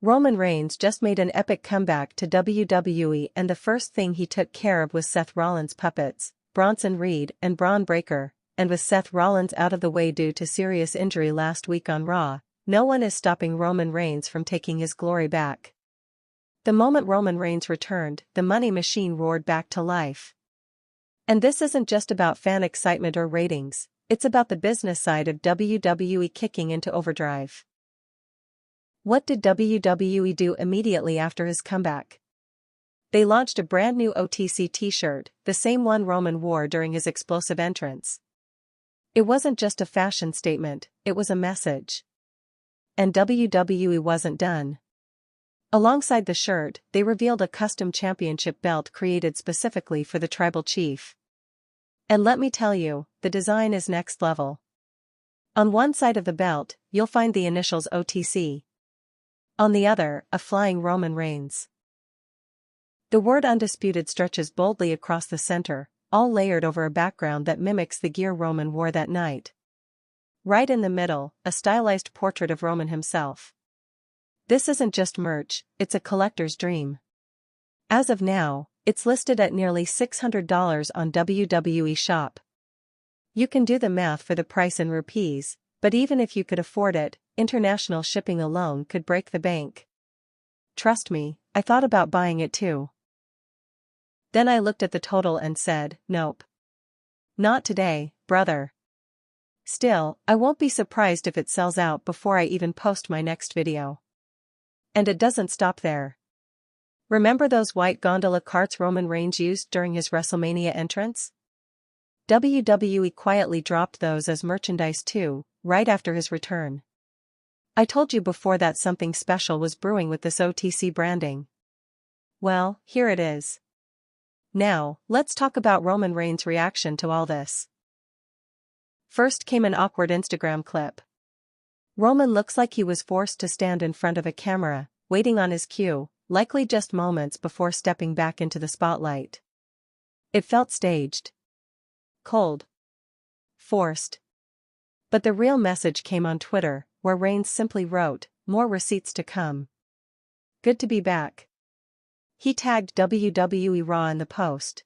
Roman Reigns just made an epic comeback to WWE, and the first thing he took care of was Seth Rollins' puppets, Bronson Reed and Braun Breaker, and with Seth Rollins out of the way due to serious injury last week on Raw, no one is stopping Roman Reigns from taking his glory back. The moment Roman Reigns returned, the money machine roared back to life. And this isn't just about fan excitement or ratings, it's about the business side of WWE kicking into overdrive. What did WWE do immediately after his comeback? They launched a brand new OTC t-shirt, the same one Roman wore during his explosive entrance. It wasn't just a fashion statement, it was a message. And WWE wasn't done. Alongside the shirt, they revealed a custom championship belt created specifically for the tribal chief. And let me tell you, the design is next level. On one side of the belt, you'll find the initials OTC. On the other, a flying Roman Reigns. The word undisputed stretches boldly across the center, all layered over a background that mimics the gear Roman wore that night. Right in the middle, a stylized portrait of Roman himself. This isn't just merch, it's a collector's dream. As of now, it's listed at nearly $600 on WWE Shop. You can do the math for the price in rupees, but even if you could afford it, international shipping alone could break the bank. Trust me, I thought about buying it too. Then I looked at the total and said, nope. Not today, brother. Still, I won't be surprised if it sells out before I even post my next video. And it doesn't stop there. Remember those white gondola carts Roman Reigns used during his WrestleMania entrance? WWE quietly dropped those as merchandise too, right after his return. I told you before that something special was brewing with this OTC branding. Well, here it is. Now, let's talk about Roman Reigns' reaction to all this. First came an awkward Instagram clip. Roman looks like he was forced to stand in front of a camera, waiting on his cue, likely just moments before stepping back into the spotlight. It felt staged. Cold. Forced. But the real message came on Twitter, where Reigns simply wrote, "More receipts to come. Good to be back." He tagged WWE Raw in the post.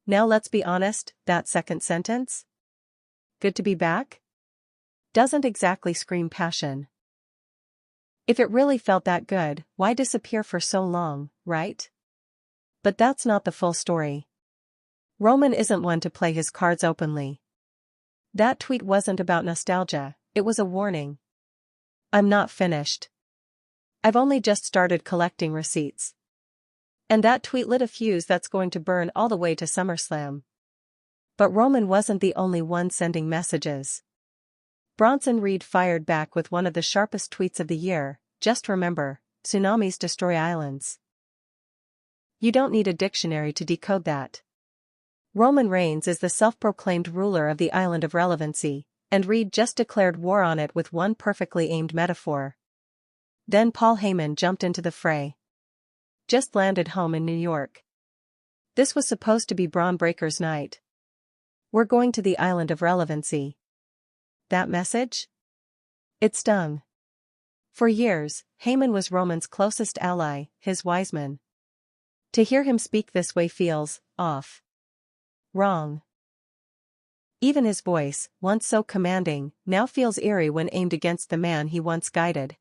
Now let's be honest, that second sentence? Good to be back? Doesn't exactly scream passion. If it really felt that good, why disappear for so long, right? But that's not the full story. Roman isn't one to play his cards openly. That tweet wasn't about nostalgia, it was a warning. I'm not finished. I've only just started collecting receipts. And that tweet lit a fuse that's going to burn all the way to SummerSlam. But Roman wasn't the only one sending messages. Bronson Reed fired back with one of the sharpest tweets of the year, "Just remember, tsunamis destroy islands." You don't need a dictionary to decode that. Roman Reigns is the self-proclaimed ruler of the island of relevancy, and Reed just declared war on it with one perfectly aimed metaphor. Then Paul Heyman jumped into the fray. Just landed home in New York. This was supposed to be Braun Breaker's night. We're going to the island of relevancy. That message? It stung. For years, Heyman was Roman's closest ally, his wise man. To hear him speak this way feels off. Wrong. Even his voice, once so commanding, now feels eerie when aimed against the man he once guided.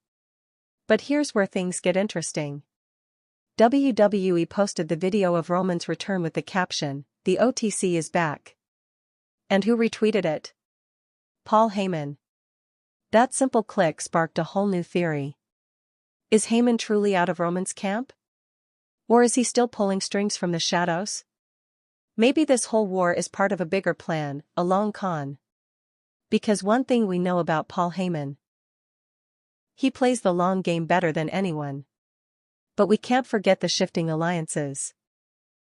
But here's where things get interesting. WWE posted the video of Roman's return with the caption, "The OTC is back." And who retweeted it? Paul Heyman. That simple click sparked a whole new theory. Is Heyman truly out of Roman's camp? Or is he still pulling strings from the shadows? Maybe this whole war is part of a bigger plan, a long con. Because one thing we know about Paul Heyman. He plays the long game better than anyone. But we can't forget the shifting alliances.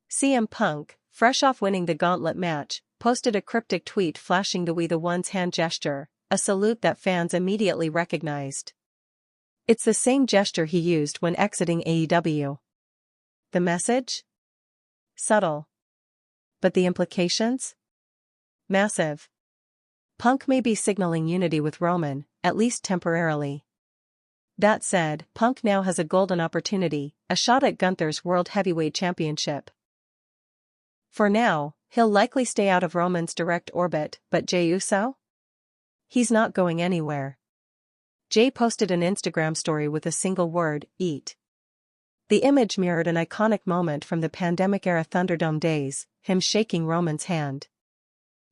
CM Punk, fresh off winning the gauntlet match, posted a cryptic tweet flashing the "We the Ones" hand gesture, a salute that fans immediately recognized. It's the same gesture he used when exiting AEW. The message? Subtle. But the implications? Massive. Punk may be signaling unity with Roman, at least temporarily. That said, Punk now has a golden opportunity, a shot at Gunther's World Heavyweight Championship. For now, he'll likely stay out of Roman's direct orbit, but Jey Uso? He's not going anywhere. Jey posted an Instagram story with a single word, eat. The image mirrored an iconic moment from the pandemic-era Thunderdome days, him shaking Roman's hand.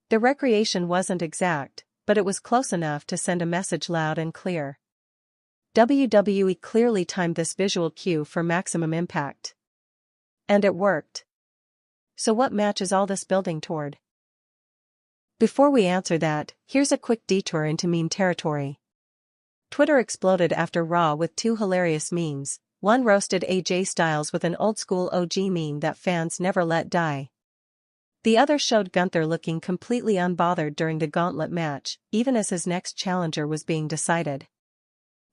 The recreation wasn't exact, but it was close enough to send a message loud and clear. WWE clearly timed this visual cue for maximum impact. And it worked. So what match is all this building toward? Before we answer that, here's a quick detour into meme territory. Twitter exploded after Raw with two hilarious memes. One roasted AJ Styles with an old-school OG meme that fans never let die. The other showed Gunther looking completely unbothered during the gauntlet match, even as his next challenger was being decided.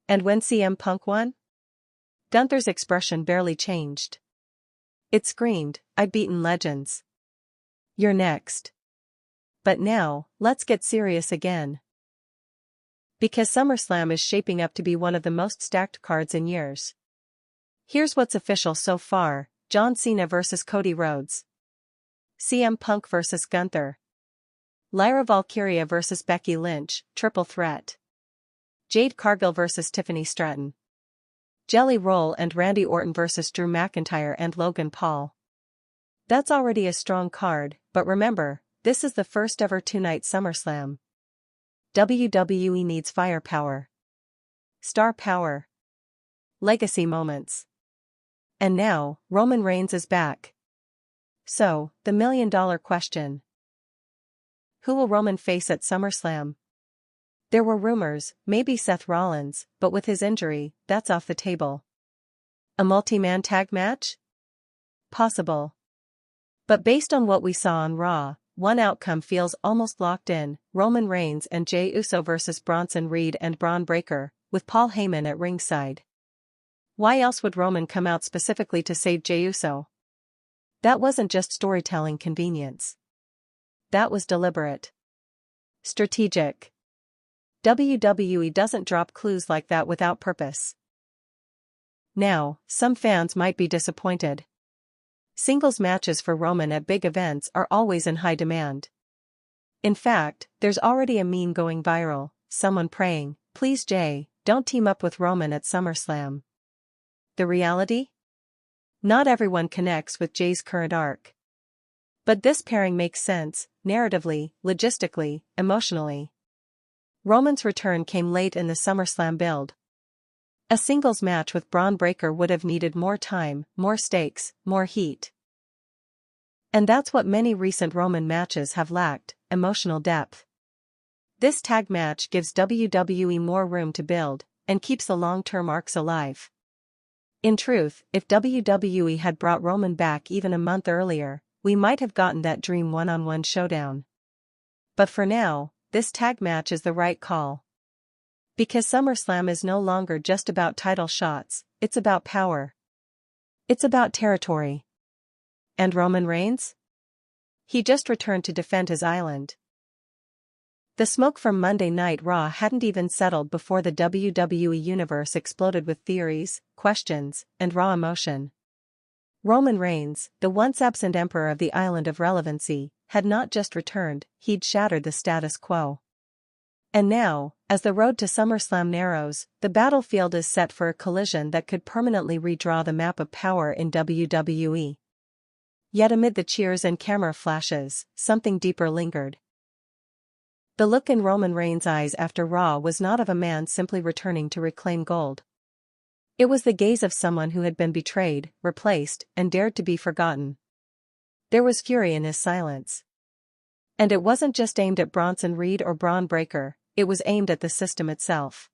And when CM Punk won? Gunther's expression barely changed. It screamed, "I've beaten legends. You're next." But now, let's get serious again. Because SummerSlam is shaping up to be one of the most stacked cards in years. Here's what's official so far: John Cena vs. Cody Rhodes, CM Punk vs. Gunther, Lyra Valkyria vs. Becky Lynch, triple threat, Jade Cargill vs. Tiffany Stratton, Jelly Roll and Randy Orton vs. Drew McIntyre and Logan Paul. That's already a strong card, but remember, this is the first ever two-night SummerSlam. WWE needs firepower, star power, legacy moments. And now, Roman Reigns is back. So, the million-dollar question. Who will Roman face at SummerSlam? There were rumors, maybe Seth Rollins, but with his injury, that's off the table. A multi-man tag match? Possible. But based on what we saw on Raw, one outcome feels almost locked in: Roman Reigns and Jey Uso vs. Bronson Reed and Braun Breaker, with Paul Heyman at ringside. Why else would Roman come out specifically to save Jey Uso? That wasn't just storytelling convenience. That was deliberate. Strategic. WWE doesn't drop clues like that without purpose. Now, some fans might be disappointed. Singles matches for Roman at big events are always in high demand. In fact, there's already a meme going viral, someone praying, "Please Jey, don't team up with Roman at SummerSlam." The reality? Not everyone connects with Jey's current arc. But this pairing makes sense, narratively, logistically, emotionally. Roman's return came late in the SummerSlam build. A singles match with Braun Breaker would have needed more time, more stakes, more heat. And that's what many recent Roman matches have lacked: emotional depth. This tag match gives WWE more room to build, and keeps the long-term arcs alive. In truth, if WWE had brought Roman back even a month earlier, we might have gotten that dream one-on-one showdown. But for now, this tag match is the right call. Because SummerSlam is no longer just about title shots, it's about power. It's about territory. And Roman Reigns? He just returned to defend his island. The smoke from Monday Night Raw hadn't even settled before the WWE Universe exploded with theories, questions, and raw emotion. Roman Reigns, the once-absent emperor of the Island of Relevancy, had not just returned, he'd shattered the status quo. And now, as the road to SummerSlam narrows, the battlefield is set for a collision that could permanently redraw the map of power in WWE. Yet amid the cheers and camera flashes, something deeper lingered. The look in Roman Reigns' eyes after Raw was not of a man simply returning to reclaim gold. It was the gaze of someone who had been betrayed, replaced, and dared to be forgotten. There was fury in his silence. And it wasn't just aimed at Bronson Reed or Braun Breaker, it was aimed at the system itself.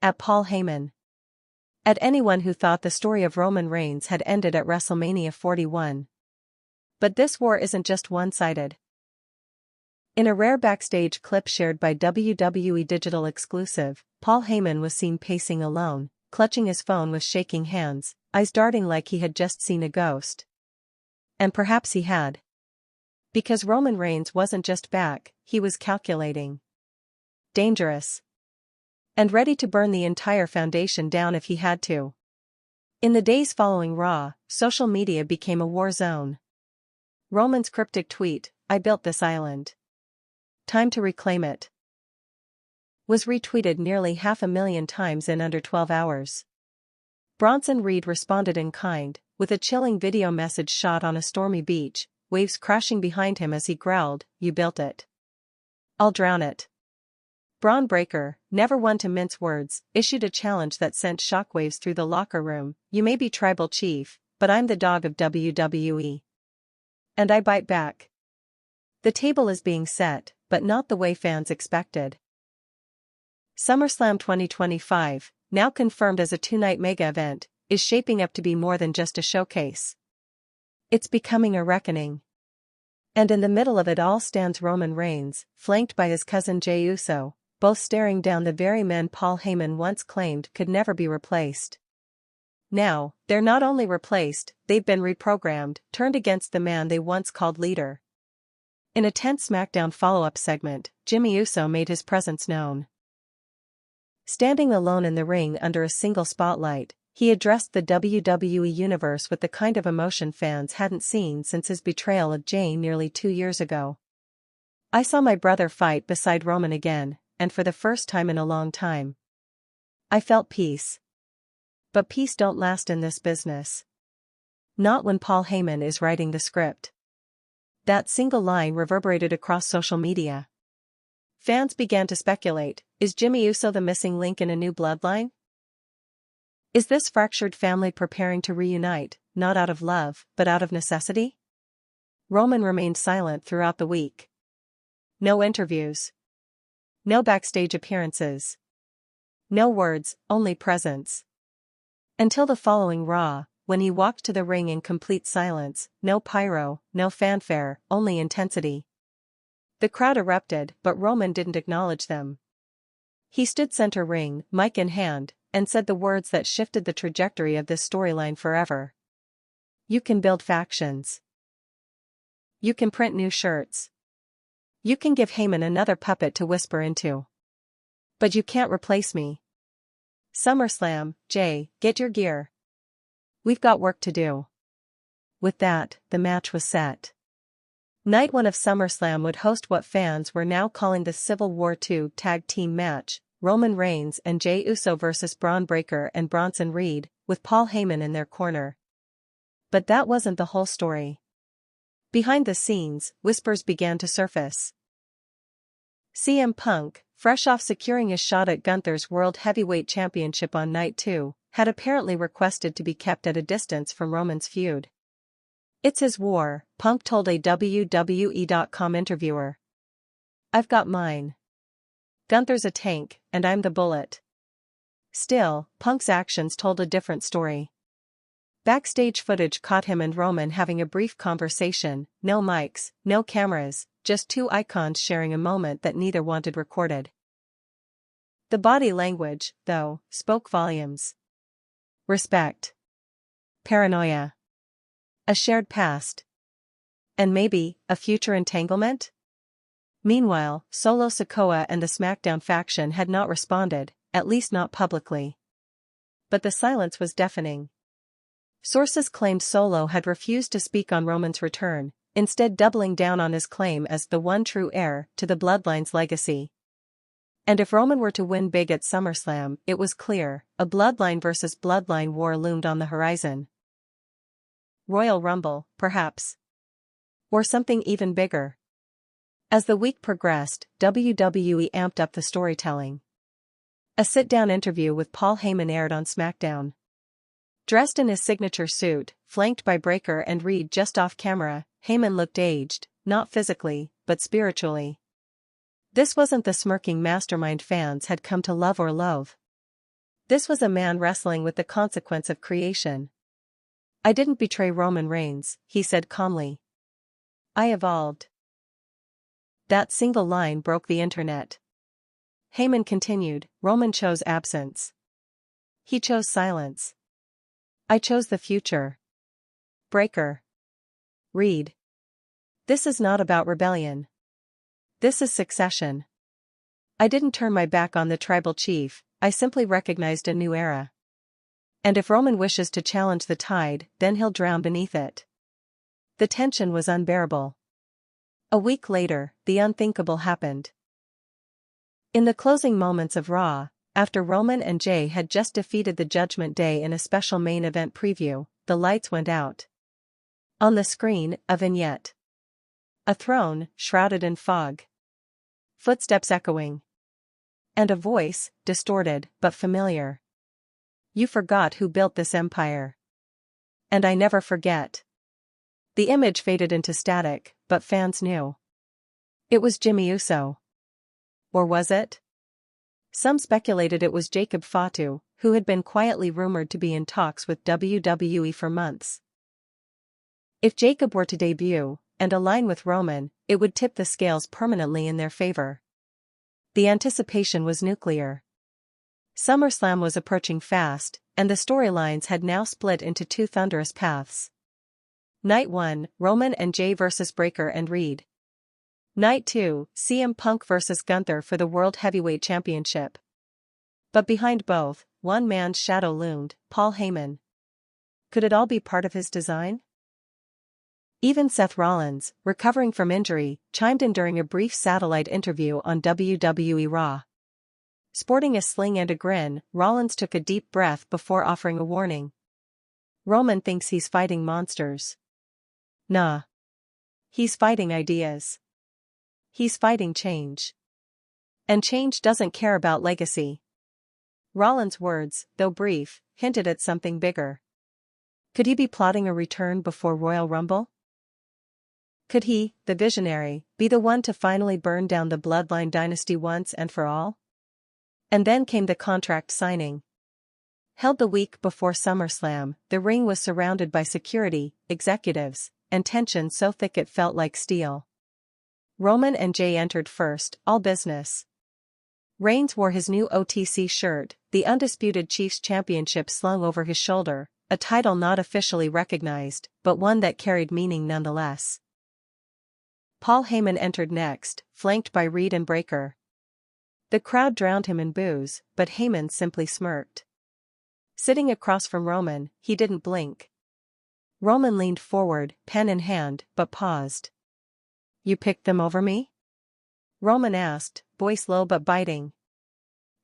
At Paul Heyman. At anyone who thought the story of Roman Reigns had ended at WrestleMania 41. But this war isn't just one-sided. In a rare backstage clip shared by WWE Digital Exclusive, Paul Heyman was seen pacing alone, clutching his phone with shaking hands, eyes darting like he had just seen a ghost. And perhaps he had. Because Roman Reigns wasn't just back, he was calculating. Dangerous. and ready to burn the entire foundation down if he had to. In the days following Raw, social media became a war zone. Roman's cryptic tweet, "I built this island. Time to reclaim it," was retweeted nearly 500,000 times in under 12 hours. Bronson Reed responded in kind, with a chilling video message shot on a stormy beach, waves crashing behind him as he growled, "You built it. I'll drown it." Braun Breaker, never one to mince words, issued a challenge that sent shockwaves through the locker room. "You may be tribal chief, but I'm the dog of WWE. And I bite back." The table is being set, but not the way fans expected. SummerSlam 2025, now confirmed as a two-night mega event, is shaping up to be more than just a showcase. It's becoming a reckoning. And in the middle of it all stands Roman Reigns, flanked by his cousin Jey Uso, both staring down the very men Paul Heyman once claimed could never be replaced. Now, they're not only replaced, they've been reprogrammed, turned against the man they once called leader. In a tense SmackDown follow-up segment, Jimmy Uso made his presence known. Standing alone in the ring under a single spotlight, he addressed the WWE Universe with the kind of emotion fans hadn't seen since his betrayal of Jey nearly 2 years ago. "I saw my brother fight beside Roman again, and for the first time in a long time. I felt peace. But peace don't last in this business. Not when Paul Heyman is writing the script." That single line reverberated across social media. Fans began to speculate, is Jimmy Uso the missing link in a new bloodline? Is this fractured family preparing to reunite, not out of love, but out of necessity? Roman remained silent throughout the week. No interviews. No backstage appearances. No words, only presence. Until the following Raw, when he walked to the ring in complete silence, no pyro, no fanfare, only intensity. The crowd erupted, but Roman didn't acknowledge them. He stood center ring, mic in hand, and said the words that shifted the trajectory of this storyline forever. "You can build factions. You can print new shirts. You can give Heyman another puppet to whisper into. But you can't replace me. SummerSlam, Jey, get your gear. We've got work to do." With that, the match was set. Night 1 of SummerSlam would host what fans were now calling the Civil War II tag team match, Roman Reigns and Jey Uso vs. Braun Breaker and Bronson Reed, with Paul Heyman in their corner. But that wasn't the whole story. Behind the scenes, whispers began to surface. CM Punk, fresh off securing his shot at Gunther's World Heavyweight Championship on Night 2, had apparently requested to be kept at a distance from Roman's feud. "It's his war," Punk told a WWE.com interviewer. "I've got mine. Gunther's a tank, and I'm the bullet." Still, Punk's actions told a different story. Backstage footage caught him and Roman having a brief conversation, no mics, no cameras, just two icons sharing a moment that neither wanted recorded. The body language, though, spoke volumes. Respect. Paranoia. A shared past. And maybe, a future entanglement? Meanwhile, Solo Sikoa and the SmackDown faction had not responded, at least not publicly. But the silence was deafening. Sources claimed Solo had refused to speak on Roman's return, instead doubling down on his claim as the one true heir to the Bloodline's legacy. And if Roman were to win big at SummerSlam, it was clear, a Bloodline versus Bloodline war loomed on the horizon. Royal Rumble, perhaps. Or something even bigger. As the week progressed, WWE amped up the storytelling. A sit-down interview with Paul Heyman aired on SmackDown. Dressed in his signature suit, flanked by Breaker and Reed just off camera, Heyman looked aged, not physically, but spiritually. This wasn't the smirking mastermind fans had come to love or loathe. This was a man wrestling with the consequence of creation. "I didn't betray Roman Reigns," he said calmly. "I evolved." That single line broke the internet. Heyman continued, "Roman chose absence. He chose silence. I chose the future." Breaker. Reed. This is not about rebellion. This is succession. I didn't turn my back on the tribal chief, I simply recognized a new era. And if Roman wishes to challenge the tide, then he'll drown beneath it. The tension was unbearable. A week later, the unthinkable happened. In the closing moments of Raw, after Roman and Jay had just defeated the Judgment Day in a special main event preview, the lights went out. On the screen, a vignette. A throne, shrouded in fog. Footsteps echoing. And a voice, distorted but familiar. You forgot who built this empire. And I never forget. The image faded into static, but fans knew. It was Jimmy Uso. Or was it? Some speculated it was Jacob Fatu, who had been quietly rumored to be in talks with WWE for months. If Jacob were to debut, and align with Roman, it would tip the scales permanently in their favor. The anticipation was nuclear. SummerSlam was approaching fast, and the storylines had now split into two thunderous paths. Night 1, Roman and Jay vs. Breakker and Reed. Night 2, CM Punk vs. Gunther for the World Heavyweight Championship. But behind both, one man's shadow loomed, Paul Heyman. Could it all be part of his design? Even Seth Rollins, recovering from injury, chimed in during a brief satellite interview on WWE Raw. Sporting a sling and a grin, Rollins took a deep breath before offering a warning. Roman thinks he's fighting monsters. Nah. He's fighting ideas. He's fighting change. And change doesn't care about legacy. Rollins' words, though brief, hinted at something bigger. Could he be plotting a return before Royal Rumble? Could he, the visionary, be the one to finally burn down the Bloodline dynasty once and for all? And then came the contract signing. Held the week before SummerSlam, the ring was surrounded by security, executives, and tension so thick it felt like steel. Roman and Jay entered first, all business. Reigns wore his new OTC shirt, the Undisputed Chiefs Championship slung over his shoulder, a title not officially recognized, but one that carried meaning nonetheless. Paul Heyman entered next, flanked by Reed and Breakker. The crowd drowned him in boos, but Heyman simply smirked. Sitting across from Roman, he didn't blink. Roman leaned forward, pen in hand, but paused. You picked them over me? Roman asked, voice low but biting.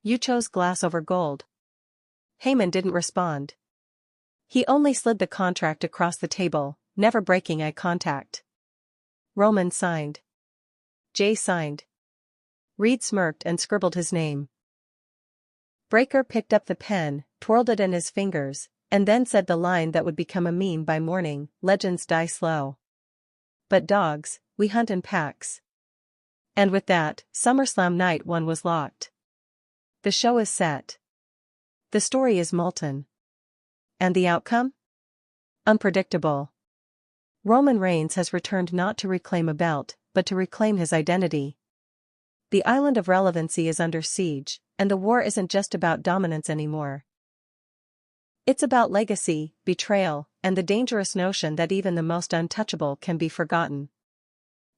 You chose glass over gold. Heyman didn't respond. He only slid the contract across the table, never breaking eye contact. Roman signed. Jay signed. Reed smirked and scribbled his name. Breakker picked up the pen, twirled it in his fingers, and then said the line that would become a meme by morning, legends die slow. But dogs, we hunt in packs. And with that, SummerSlam Night 1 was locked. The show is set. The story is molten. And the outcome? Unpredictable. Roman Reigns has returned not to reclaim a belt, but to reclaim his identity. The island of relevancy is under siege, and the war isn't just about dominance anymore. It's about legacy, betrayal, and the dangerous notion that even the most untouchable can be forgotten.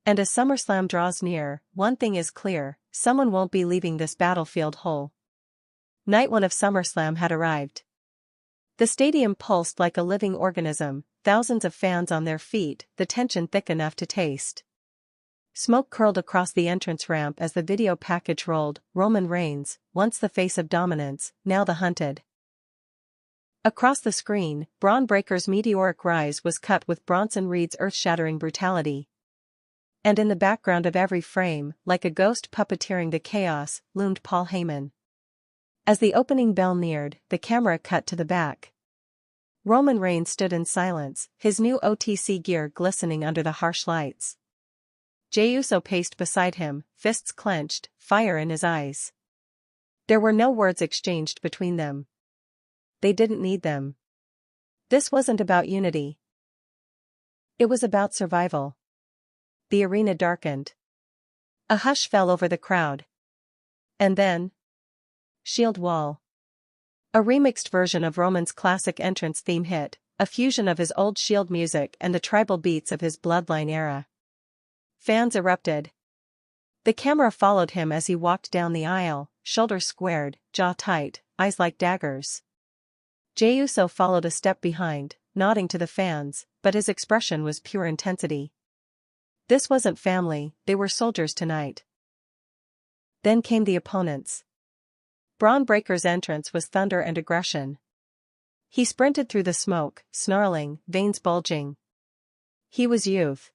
And as SummerSlam draws near, one thing is clear, someone won't be leaving this battlefield whole. Night 1 of SummerSlam had arrived. The stadium pulsed like a living organism, thousands of fans on their feet, the tension thick enough to taste. Smoke curled across the entrance ramp as the video package rolled, Roman Reigns, once the face of dominance, now the hunted. Across the screen, Braun Breaker's meteoric rise was cut with Bronson Reed's earth-shattering brutality. And in the background of every frame, like a ghost puppeteering the chaos, loomed Paul Heyman. As the opening bell neared, the camera cut to the back. Roman Reigns stood in silence, his new OTC gear glistening under the harsh lights. Jey Uso paced beside him, fists clenched, fire in his eyes. There were no words exchanged between them. They didn't need them. This wasn't about unity. It was about survival. The arena darkened. A hush fell over the crowd. And then... Shield Wall. A remixed version of Roman's classic entrance theme hit, a fusion of his old Shield music and the tribal beats of his Bloodline era. Fans erupted. The camera followed him as he walked down the aisle, shoulders squared, jaw tight, eyes like daggers. Jey Uso followed a step behind, nodding to the fans, but his expression was pure intensity. This wasn't family, they were soldiers tonight. Then came the opponents. Braun Breaker's entrance was thunder and aggression. He sprinted through the smoke, snarling, veins bulging. He was youth.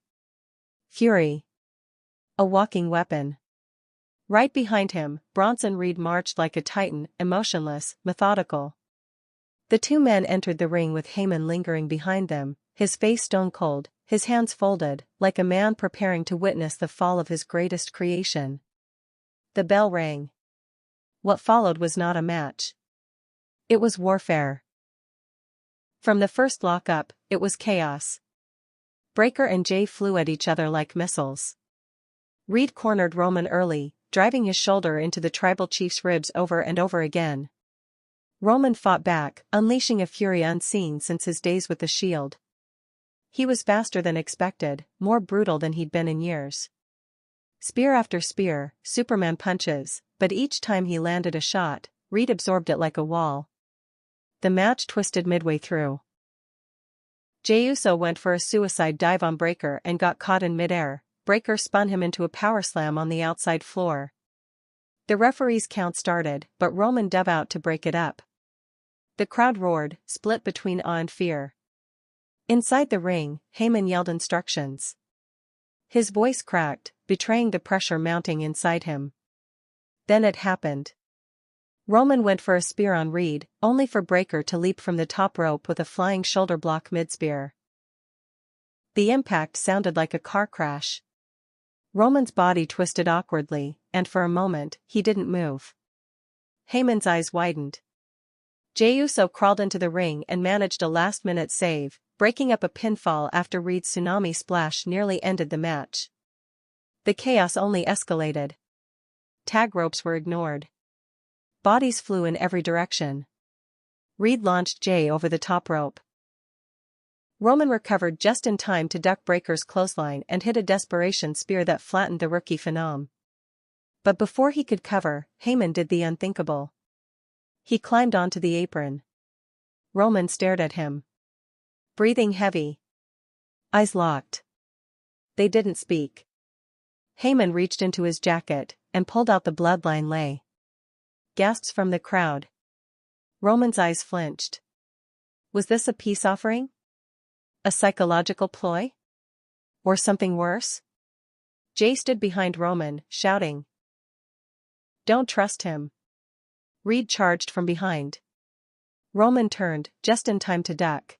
Fury. A walking weapon. Right behind him, Bronson Reed marched like a titan, emotionless, methodical. The two men entered the ring with Heyman lingering behind them, his face stone cold, his hands folded, like a man preparing to witness the fall of his greatest creation. The bell rang. What followed was not a match. It was warfare. From the first lock-up, it was chaos. Breaker and Jey flew at each other like missiles. Reed cornered Roman early, driving his shoulder into the tribal chief's ribs over and over again. Roman fought back, unleashing a fury unseen since his days with the Shield. He was faster than expected, more brutal than he'd been in years. Spear after spear, Superman punches, but each time he landed a shot, Reed absorbed it like a wall. The match twisted midway through. Jey Uso went for a suicide dive on Breaker and got caught in midair. Breaker spun him into a powerslam on the outside floor. The referee's count started, but Roman dove out to break it up. The crowd roared, split between awe and fear. Inside the ring, Heyman yelled instructions. His voice cracked, betraying the pressure mounting inside him. Then it happened. Roman went for a spear on Reed, only for Breaker to leap from the top rope with a flying shoulder block mid-spear. The impact sounded like a car crash. Roman's body twisted awkwardly, and for a moment, he didn't move. Heyman's eyes widened. Jey Uso crawled into the ring and managed a last-minute save, breaking up a pinfall after Reed's tsunami splash nearly ended the match. The chaos only escalated. Tag ropes were ignored. Bodies flew in every direction. Reed launched Jey over the top rope. Roman recovered just in time to duck Breaker's clothesline and hit a desperation spear that flattened the rookie phenom. But before he could cover, Heyman did the unthinkable. He climbed onto the apron. Roman stared at him. Breathing heavy. Eyes locked. They didn't speak. Heyman reached into his jacket and pulled out the bloodline lei. Gasps from the crowd. Roman's eyes flinched. Was this a peace offering? A psychological ploy? Or something worse? Jey stood behind Roman, shouting. Don't trust him. Reed charged from behind. Roman turned, just in time to duck.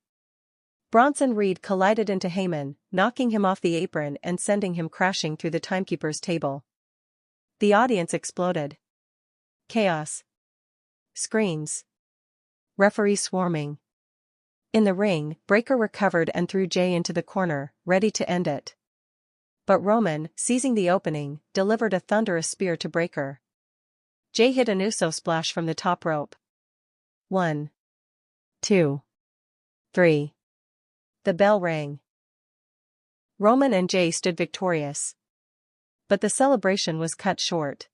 Bronson Reed collided into Heyman, knocking him off the apron and sending him crashing through the timekeeper's table. The audience exploded. Chaos. Screams. Referees swarming. In the ring, Breaker recovered and threw Jey into the corner, ready to end it. But Roman, seizing the opening, delivered a thunderous spear to Breaker. Jey hit an Uso splash from the top rope. 1, 2, 3. The bell rang. Roman and Jey stood victorious. But the celebration was cut short.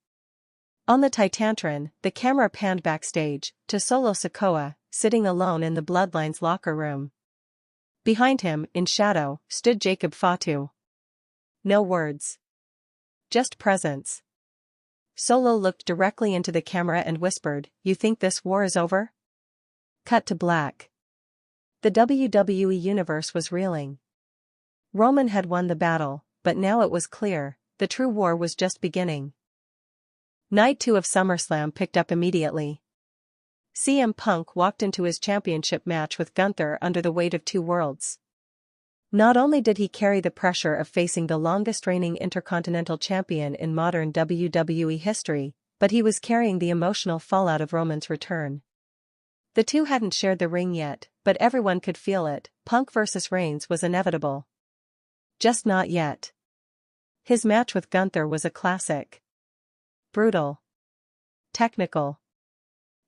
On the Titantron, the camera panned backstage, to Solo Sikoa, sitting alone in the Bloodline's locker room. Behind him, in shadow, stood Jacob Fatu. No words. Just presence. Solo looked directly into the camera and whispered, "You think this war is over?" Cut to black. The WWE Universe was reeling. Roman had won the battle, but now it was clear, the true war was just beginning. Night 2 of SummerSlam picked up immediately. CM Punk walked into his championship match with Gunther under the weight of two worlds. Not only did he carry the pressure of facing the longest-reigning Intercontinental Champion in modern WWE history, but he was carrying the emotional fallout of Roman's return. The two hadn't shared the ring yet, but everyone could feel it. Punk versus Reigns was inevitable. Just not yet. His match with Gunther was a classic. Brutal. Technical.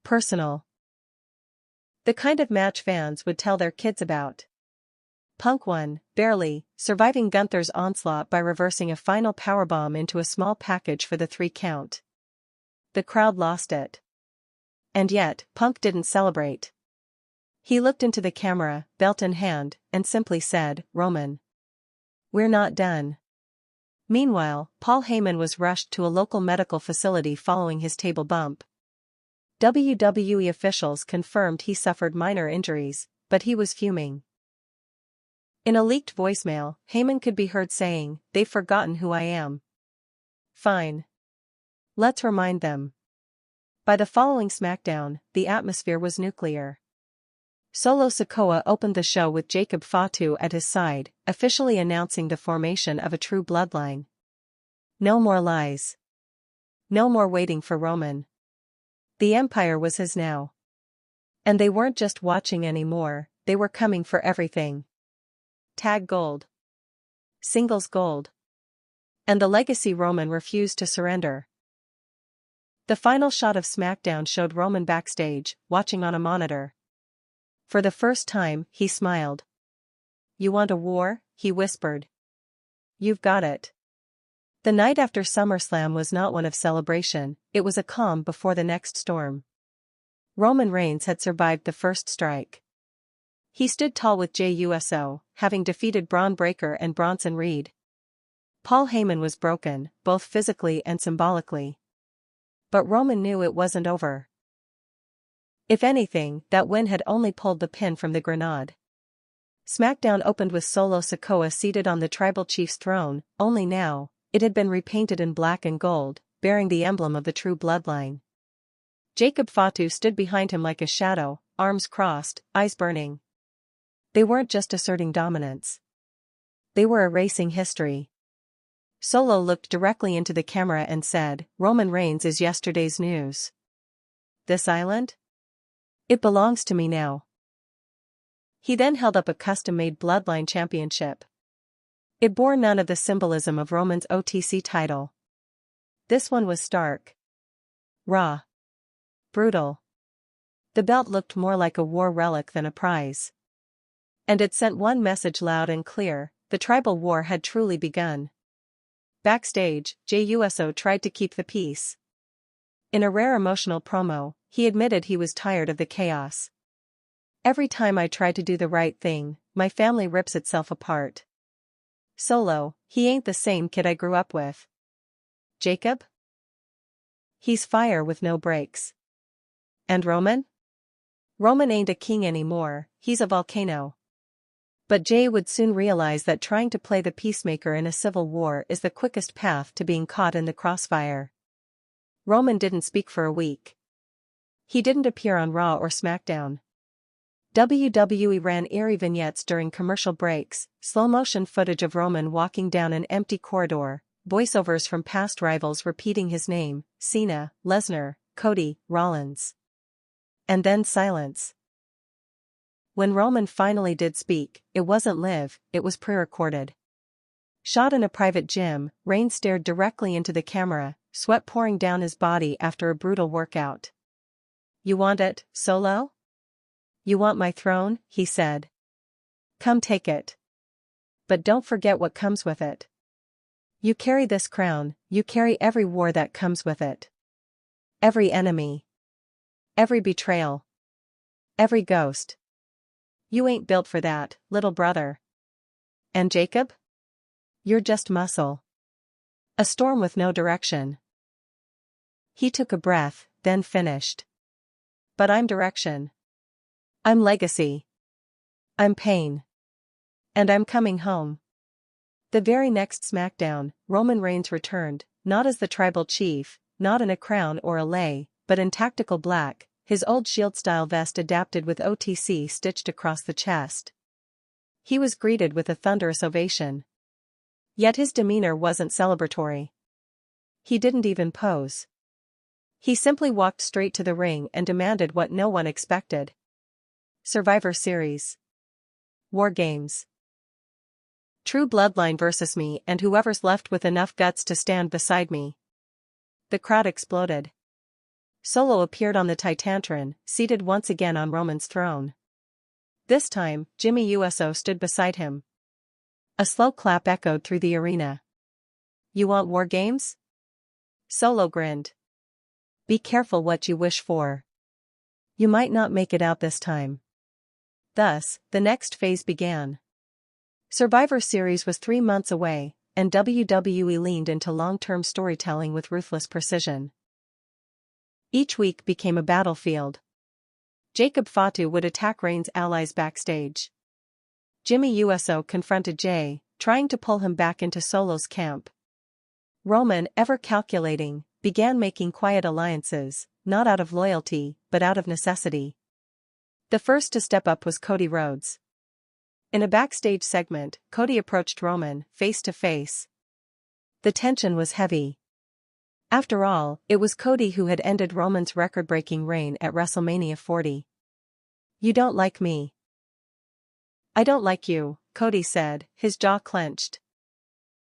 Personal. The kind of match fans would tell their kids about. Punk won, barely, surviving Gunther's onslaught by reversing a final powerbomb into a small package for the 3 count. The crowd lost it. And yet, Punk didn't celebrate. He looked into the camera, belt in hand, and simply said, "Roman, we're not done." Meanwhile, Paul Heyman was rushed to a local medical facility following his table bump. WWE officials confirmed he suffered minor injuries, but he was fuming. In a leaked voicemail, Heyman could be heard saying, "They've forgotten who I am. Fine. Let's remind them." By the following SmackDown, the atmosphere was nuclear. Solo Sikoa opened the show with Jacob Fatu at his side, officially announcing the formation of a true bloodline. No more lies. No more waiting for Roman. The Empire was his now. And they weren't just watching anymore, they were coming for everything. Tag gold. Singles gold. And the legacy Roman refused to surrender. The final shot of SmackDown showed Roman backstage, watching on a monitor. For the first time, he smiled. "You want a war?" he whispered. "You've got it." The night after SummerSlam was not one of celebration, it was a calm before the next storm. Roman Reigns had survived the first strike. He stood tall with Jey Uso, having defeated Braun Breaker and Bronson Reed. Paul Heyman was broken, both physically and symbolically. But Roman knew it wasn't over. If anything, that win had only pulled the pin from the grenade. SmackDown opened with Solo Sikoa seated on the Tribal Chief's throne, only now, it had been repainted in black and gold, bearing the emblem of the true bloodline. Jacob Fatu stood behind him like a shadow, arms crossed, eyes burning. They weren't just asserting dominance. They were erasing history. Solo looked directly into the camera and said, "Roman Reigns is yesterday's news. This island? It belongs to me now." He then held up a custom-made Bloodline championship. It bore none of the symbolism of Roman's OTC title. This one was stark. Raw. Brutal. The belt looked more like a war relic than a prize. And it sent one message loud and clear: the tribal war had truly begun. Backstage, Jey Uso tried to keep the peace. In a rare emotional promo, he admitted he was tired of the chaos. "Every time I try to do the right thing, my family rips itself apart. Solo, he ain't the same kid I grew up with. Jacob? He's fire with no brakes. And Roman? Roman ain't a king anymore, he's a volcano." But Jey would soon realize that trying to play the peacemaker in a civil war is the quickest path to being caught in the crossfire. Roman didn't speak for a week. He didn't appear on Raw or SmackDown. WWE ran eerie vignettes during commercial breaks, slow-motion footage of Roman walking down an empty corridor, voiceovers from past rivals repeating his name: Cena, Lesnar, Cody, Rollins. And then silence. When Roman finally did speak, it wasn't live, it was pre-recorded. Shot in a private gym, Reigns stared directly into the camera, sweat pouring down his body after a brutal workout. "You want it, Solo? You want my throne?" he said. "Come take it. But don't forget what comes with it. You carry this crown, you carry every war that comes with it. Every enemy. Every betrayal. Every ghost. You ain't built for that, little brother. And Jacob? You're just muscle. A storm with no direction." He took a breath, then finished. "But I'm direction. I'm legacy. I'm pain. And I'm coming home." The very next SmackDown, Roman Reigns returned, not as the tribal chief, not in a crown or a lei, but in tactical black, his old Shield-style vest adapted with OTC stitched across the chest. He was greeted with a thunderous ovation. Yet his demeanor wasn't celebratory. He didn't even pose. He simply walked straight to the ring and demanded what no one expected. Survivor Series. War Games. True Bloodline versus me and whoever's left with enough guts to stand beside me. The crowd exploded. Solo appeared on the Titantron, seated once again on Roman's throne. This time, Jimmy Uso stood beside him. A slow clap echoed through the arena. "You want war games?" Solo grinned. "Be careful what you wish for. You might not make it out this time." Thus, the next phase began. Survivor Series was 3 months away, and WWE leaned into long-term storytelling with ruthless precision. Each week became a battlefield. Jacob Fatu would attack Reigns' allies backstage. Jimmy Uso confronted Jay, trying to pull him back into Solo's camp. Roman, ever calculating, began making quiet alliances, not out of loyalty, but out of necessity. The first to step up was Cody Rhodes. In a backstage segment, Cody approached Roman, face to face. The tension was heavy. After all, it was Cody who had ended Roman's record-breaking reign at WrestleMania 40. "You don't like me." "I don't like you," Cody said, his jaw clenched.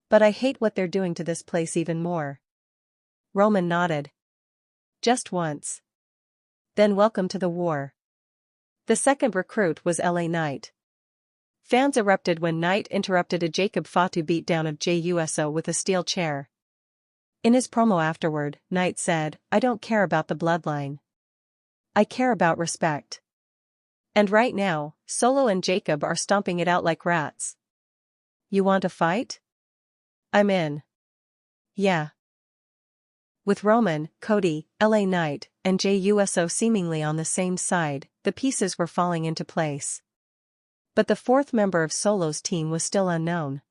"But I hate what they're doing to this place even more." Roman nodded. "Just once. Then welcome to the war." The second recruit was LA Knight. Fans erupted when Knight interrupted a Jacob Fatu beatdown of Jey Uso with a steel chair. In his promo afterward, Knight said, "I don't care about the bloodline. I care about respect. And right now, Solo and Jacob are stomping it out like rats. You want a fight? I'm in." "Yeah." With Roman, Cody, LA Knight, and Jey Uso seemingly on the same side, the pieces were falling into place. But the fourth member of Solo's team was still unknown.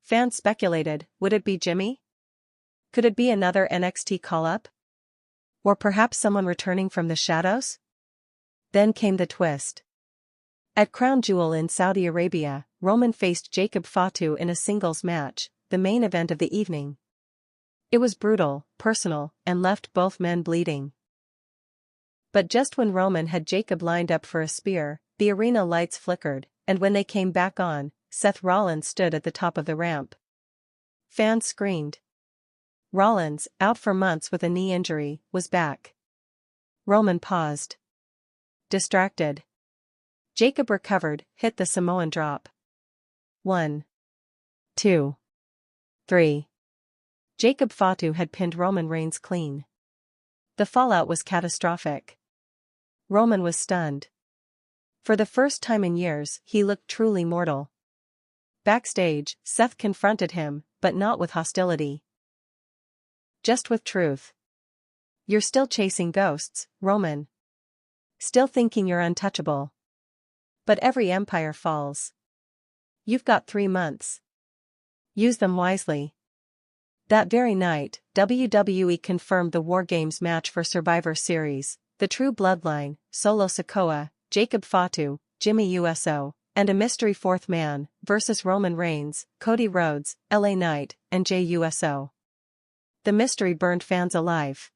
Fans speculated, would it be Jimmy? Could it be another NXT call-up? Or perhaps someone returning from the shadows? Then came the twist. At Crown Jewel in Saudi Arabia, Roman faced Jacob Fatu in a singles match, the main event of the evening. It was brutal, personal, and left both men bleeding. But just when Roman had Jacob lined up for a spear, the arena lights flickered, and when they came back on, Seth Rollins stood at the top of the ramp. Fans screamed. Rollins, out for months with a knee injury, was back. Roman paused. Distracted. Jacob recovered, hit the Samoan drop. 1, 2, 3. Jacob Fatu had pinned Roman Reigns clean. The fallout was catastrophic. Roman was stunned. For the first time in years, he looked truly mortal. Backstage, Seth confronted him, but not with hostility. Just with truth. "You're still chasing ghosts, Roman. Still thinking you're untouchable. But every empire falls. You've got 3 months. Use them wisely." That very night, WWE confirmed the War Games match for Survivor Series, the True Bloodline, Solo Sikoa, Jacob Fatu, Jimmy Uso, and a mystery fourth man, versus Roman Reigns, Cody Rhodes, LA Knight, and Jey Uso. The mystery burned fans alive.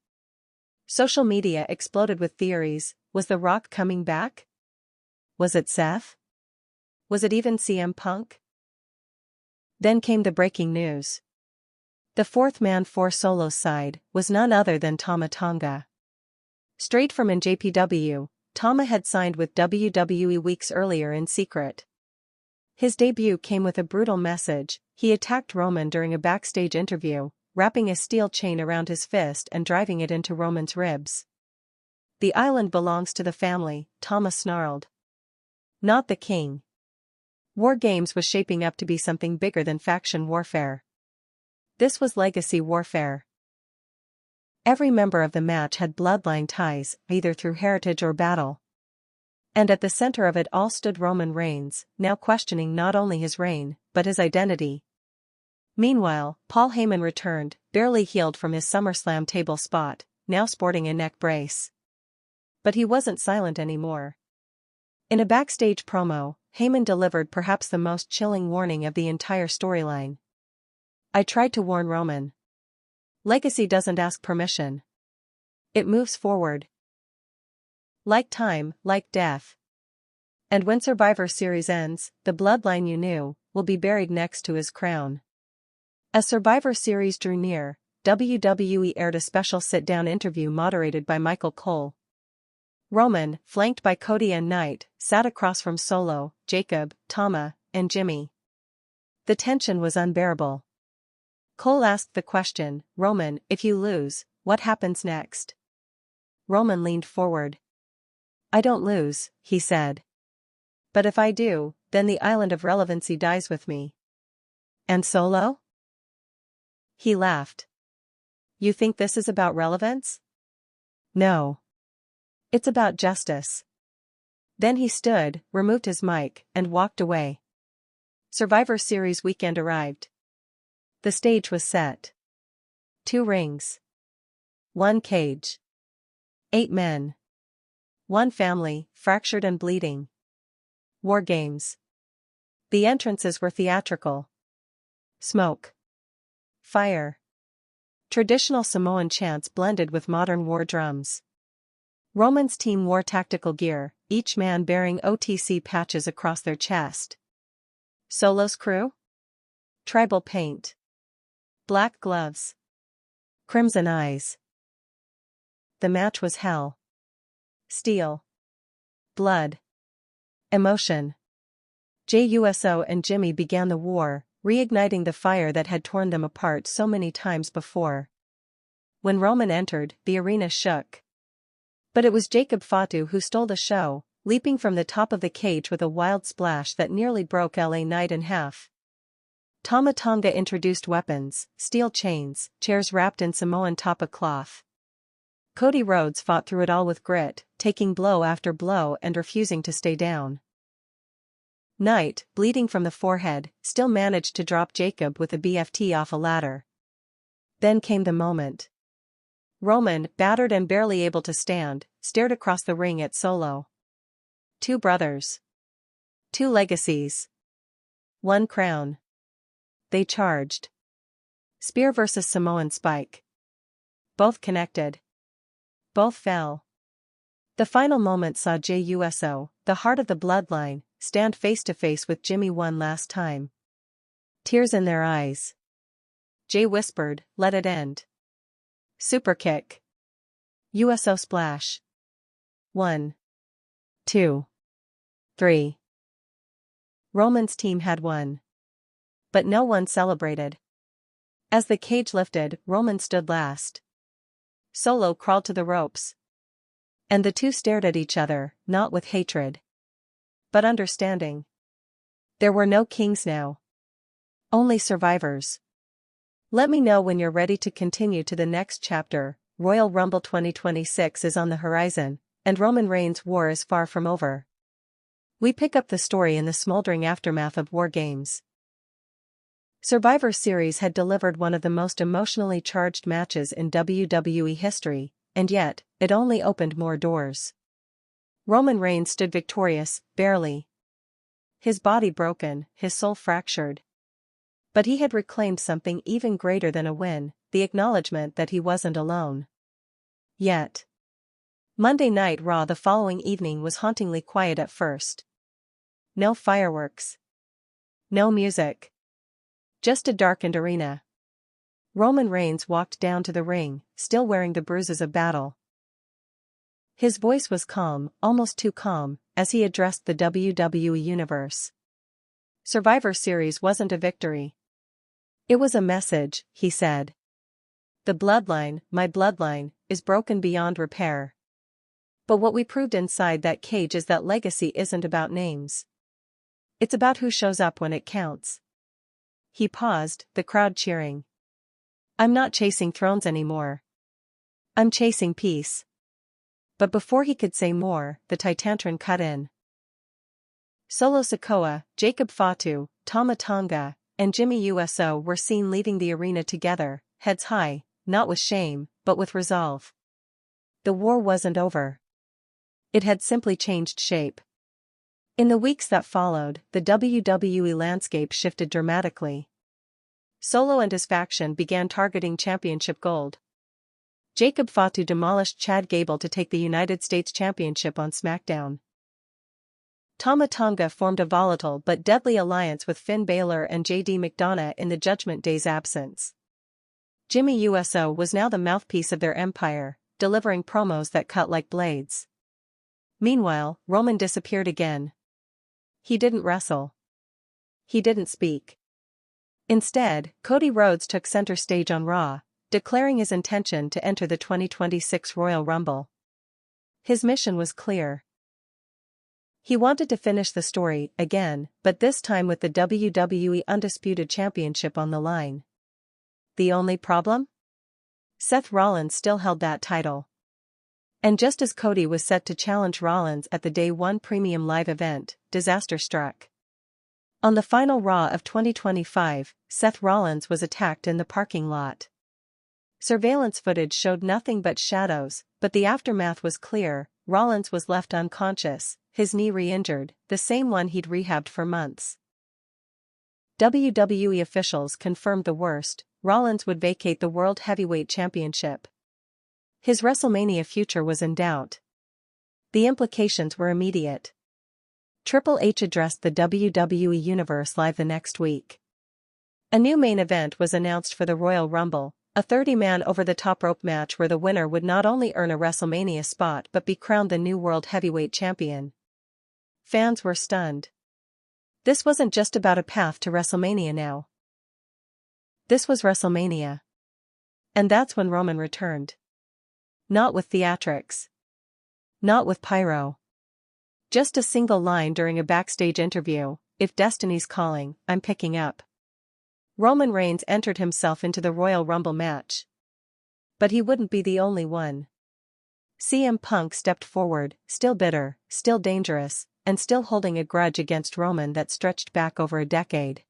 Social media exploded with theories. Was The Rock coming back? Was it Seth? Was it even CM Punk? Then came the breaking news. The fourth man for Solo's side was none other than Tama Tonga. Straight from NJPW, Tama had signed with WWE weeks earlier in secret. His debut came with a brutal message. He attacked Roman during a backstage interview, wrapping a steel chain around his fist and driving it into Roman's ribs. "The island belongs to the family," Tama snarled. "Not the king." War Games was shaping up to be something bigger than faction warfare. This was legacy warfare. Every member of the match had bloodline ties, either through heritage or battle. And at the center of it all stood Roman Reigns, now questioning not only his reign, but his identity. Meanwhile, Paul Heyman returned, barely healed from his SummerSlam table spot, now sporting a neck brace. But he wasn't silent anymore. In a backstage promo, Heyman delivered perhaps the most chilling warning of the entire storyline. "I tried to warn Roman. Legacy doesn't ask permission. It moves forward. Like time, like death. And when Survivor Series ends, the bloodline you knew will be buried next to his crown." As Survivor Series drew near, WWE aired a special sit-down interview moderated by Michael Cole. Roman, flanked by Cody and Knight, sat across from Solo, Jacob, Tama, and Jimmy. The tension was unbearable. Cole asked the question, "Roman, if you lose, what happens next?" Roman leaned forward. "I don't lose," he said. "But if I do, then the island of relevancy dies with me." "And Solo?" He laughed. "You think this is about relevance?" "No. It's about justice." Then he stood, removed his mic, and walked away. Survivor Series weekend arrived. The stage was set. 2 rings. 1 cage. 8 men. 1 family, fractured and bleeding. War games. The entrances were theatrical. Smoke. Fire. Traditional Samoan chants blended with modern war drums. Roman's team wore tactical gear, each man bearing OTC patches across their chest. Solo's crew? Tribal paint. Black gloves. Crimson eyes. The match was hell. Steel. Blood. Emotion. JUSO and Jimmy began the war, reigniting the fire that had torn them apart so many times before. When Roman entered, the arena shook. But it was Jacob Fatu who stole the show, leaping from the top of the cage with a wild splash that nearly broke LA Knight in half. Tama Tonga introduced weapons, steel chains, chairs wrapped in Samoan tapa cloth. Cody Rhodes fought through it all with grit, taking blow after blow and refusing to stay down. Knight, bleeding from the forehead, still managed to drop Jacob with a BFT off a ladder. Then came the moment. Roman, battered and barely able to stand, stared across the ring at Solo. 2 brothers. 2 legacies. 1 crown. They charged. Spear versus Samoan spike. Both connected. Both fell. The final moment saw JUSO, the heart of the bloodline, stand face to face with Jimmy one last time. Tears in their eyes. Jay whispered, "Let it end." Super kick. USO splash. 1, 2, 3. Roman's team had won. But no one celebrated. As the cage lifted, Roman stood last. Solo crawled to the ropes. And the two stared at each other, not with hatred, but understanding. There were no kings now. Only survivors. Let me know when you're ready to continue to the next chapter. Royal Rumble 2026 is on the horizon, and Roman Reigns' war is far from over. We pick up the story in the smoldering aftermath of War Games. Survivor Series had delivered one of the most emotionally charged matches in WWE history, and yet, it only opened more doors. Roman Reigns stood victorious, barely. His body broken, his soul fractured. But he had reclaimed something even greater than a win, the acknowledgement that he wasn't alone. Yet. Monday Night Raw the following evening was hauntingly quiet at first. No fireworks. No music. Just a darkened arena. Roman Reigns walked down to the ring, still wearing the bruises of battle. His voice was calm, almost too calm, as he addressed the WWE Universe. Survivor Series wasn't a victory. It was a message, he said. The bloodline, my bloodline, is broken beyond repair. But what we proved inside that cage is that legacy isn't about names. It's about who shows up when it counts. He paused, the crowd cheering. I'm not chasing thrones anymore. I'm chasing peace. But before he could say more, the Titantron cut in. Solo Sikoa, Jacob Fatu, Tama Tonga, and Jimmy USO were seen leaving the arena together, heads high, not with shame, but with resolve. The war wasn't over. It had simply changed shape. In the weeks that followed, the WWE landscape shifted dramatically. Solo and his faction began targeting championship gold. Jacob Fatu demolished Chad Gable to take the United States Championship on SmackDown. Tama Tonga formed a volatile but deadly alliance with Finn Balor and JD McDonough in the Judgment Day's absence. Jimmy USO was now the mouthpiece of their empire, delivering promos that cut like blades. Meanwhile, Roman disappeared again. He didn't wrestle. He didn't speak. Instead, Cody Rhodes took center stage on Raw, declaring his intention to enter the 2026 Royal Rumble. His mission was clear. He wanted to finish the story again, but this time with the WWE Undisputed Championship on the line. The only problem? Seth Rollins still held that title. And just as Cody was set to challenge Rollins at the Day 1 Premium Live event, disaster struck. On the final Raw of 2025, Seth Rollins was attacked in the parking lot. Surveillance footage showed nothing but shadows, but the aftermath was clear. Rollins was left unconscious, his knee re-injured, the same one he'd rehabbed for months. WWE officials confirmed the worst: Rollins would vacate the World Heavyweight Championship. His WrestleMania future was in doubt. The implications were immediate. Triple H addressed the WWE Universe live the next week. A new main event was announced for the Royal Rumble, a 30-man over-the-top rope match where the winner would not only earn a WrestleMania spot but be crowned the new World Heavyweight Champion. Fans were stunned. This wasn't just about a path to WrestleMania now. This was WrestleMania. And that's when Roman returned. Not with theatrics. Not with pyro. Just a single line during a backstage interview: "If Destiny's calling, I'm picking up." Roman Reigns entered himself into the Royal Rumble match. But he wouldn't be the only one. CM Punk stepped forward, still bitter, still dangerous, and still holding a grudge against Roman that stretched back over a decade.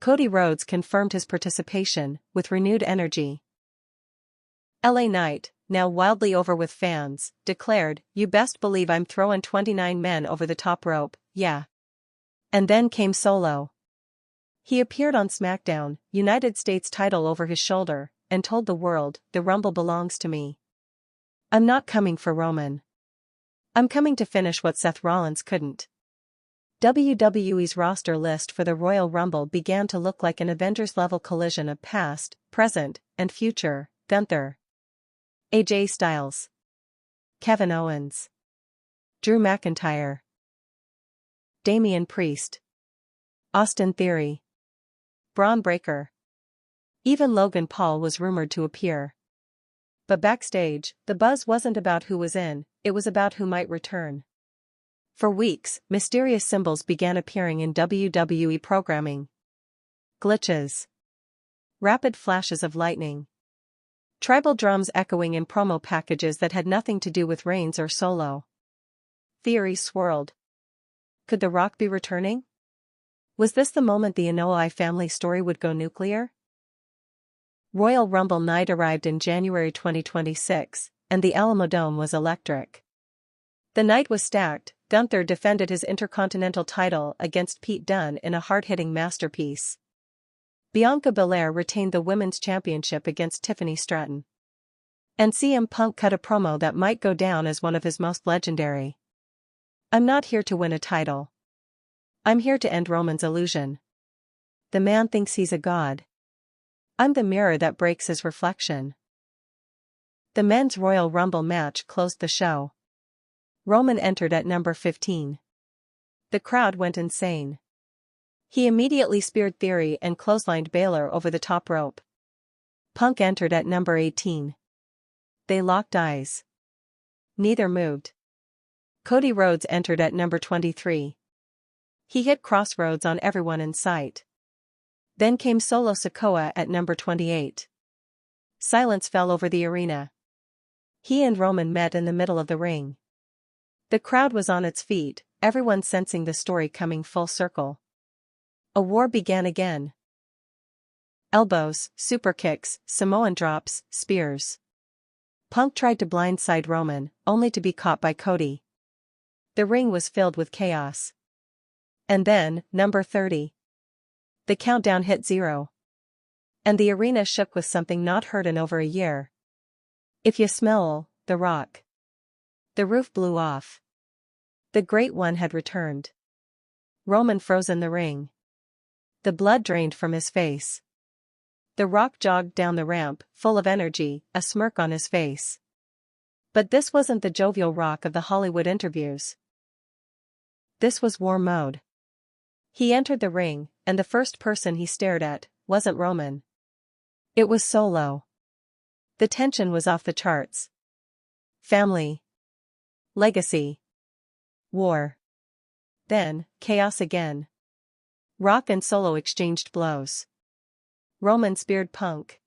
Cody Rhodes confirmed his participation, with renewed energy. LA Knight, now wildly over with fans, declared, "You best believe I'm throwing 29 men over the top rope, yeah." And then came Solo. He appeared on SmackDown, United States title over his shoulder, and told the world, "The Rumble belongs to me. I'm not coming for Roman. I'm coming to finish what Seth Rollins couldn't." WWE's roster list for the Royal Rumble began to look like an Avengers-level collision of past, present, and future: Gunther, AJ Styles, Kevin Owens, Drew McIntyre, Damian Priest, Austin Theory, Braun Breaker. Even Logan Paul was rumored to appear. But backstage, the buzz wasn't about who was in, it was about who might return. For weeks, mysterious symbols began appearing in WWE programming. Glitches. Rapid flashes of lightning. Tribal drums echoing in promo packages that had nothing to do with Reigns or Solo. Theories swirled. Could The Rock be returning? Was this the moment the Anoa'i family story would go nuclear? Royal Rumble night arrived in January 2026, and the Alamodome was electric. The night was stacked. Gunther defended his Intercontinental title against Pete Dunne in a hard-hitting masterpiece. Bianca Belair retained the Women's Championship against Tiffany Stratton. And CM Punk cut a promo that might go down as one of his most legendary. "I'm not here to win a title. I'm here to end Roman's illusion. The man thinks he's a god. I'm the mirror that breaks his reflection." The men's Royal Rumble match closed the show. Roman entered at number 15. The crowd went insane. He immediately speared Theory and clotheslined Balor over the top rope. Punk entered at number 18. They locked eyes. Neither moved. Cody Rhodes entered at number 23. He hit crossroads on everyone in sight. Then came Solo Sikoa at number 28. Silence fell over the arena. He and Roman met in the middle of the ring. The crowd was on its feet, everyone sensing the story coming full circle. A war began again. Elbows, super kicks, Samoan drops, spears. Punk tried to blindside Roman, only to be caught by Cody. The ring was filled with chaos. And then, number 30. The countdown hit 0. And the arena shook with something not heard in over a year. "If you smell The Rock." The roof blew off. The Great One had returned. Roman froze in the ring. The blood drained from his face. The Rock jogged down the ramp, full of energy, a smirk on his face. But this wasn't the jovial Rock of the Hollywood interviews. This was war mode. He entered the ring, and the first person he stared at wasn't Roman. It was Solo. The tension was off the charts. Family. Legacy. War. Then, chaos again. Rock and Solo exchanged blows. Roman speared Punk.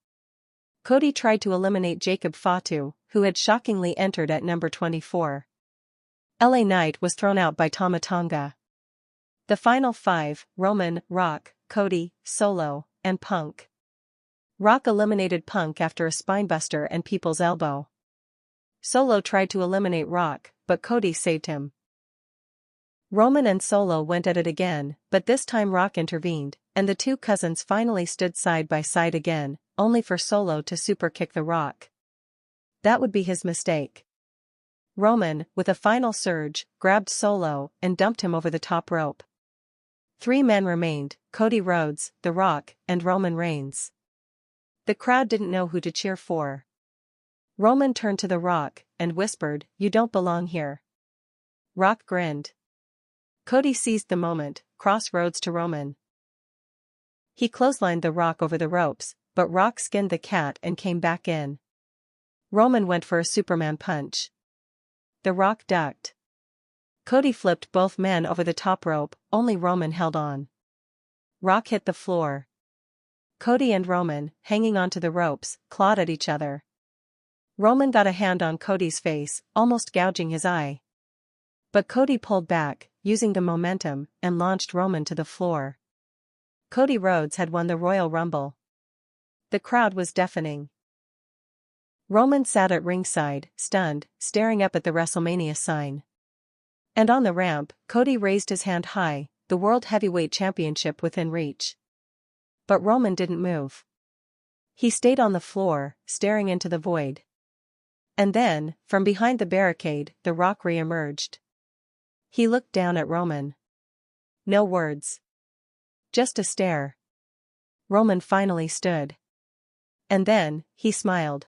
Cody tried to eliminate Jacob Fatu, who had shockingly entered at number 24. LA Knight was thrown out by Tama Tonga. The final five: Roman, Rock, Cody, Solo, and Punk. Rock eliminated Punk after a spinebuster and People's Elbow. Solo tried to eliminate Rock, but Cody saved him. Roman and Solo went at it again, but this time Rock intervened, and the two cousins finally stood side by side again, only for Solo to superkick the Rock. That would be his mistake. Roman, with a final surge, grabbed Solo and dumped him over the top rope. 3 men remained: Cody Rhodes, The Rock, and Roman Reigns. The crowd didn't know who to cheer for. Roman turned to The Rock and whispered, "You don't belong here." Rock grinned. Cody seized the moment, crossed Rhodes to Roman. He clotheslined The Rock over the ropes, but Rock skinned the cat and came back in. Roman went for a Superman punch. The Rock ducked. Cody flipped both men over the top rope, only Roman held on. Rock hit the floor. Cody and Roman, hanging onto the ropes, clawed at each other. Roman got a hand on Cody's face, almost gouging his eye. But Cody pulled back, using the momentum, and launched Roman to the floor. Cody Rhodes had won the Royal Rumble. The crowd was deafening. Roman sat at ringside, stunned, staring up at the WrestleMania sign. And on the ramp, Cody raised his hand high, the World Heavyweight Championship within reach. But Roman didn't move. He stayed on the floor, staring into the void. And then, from behind the barricade, The Rock re-emerged. He looked down at Roman. No words. Just a stare. Roman finally stood. And then, he smiled.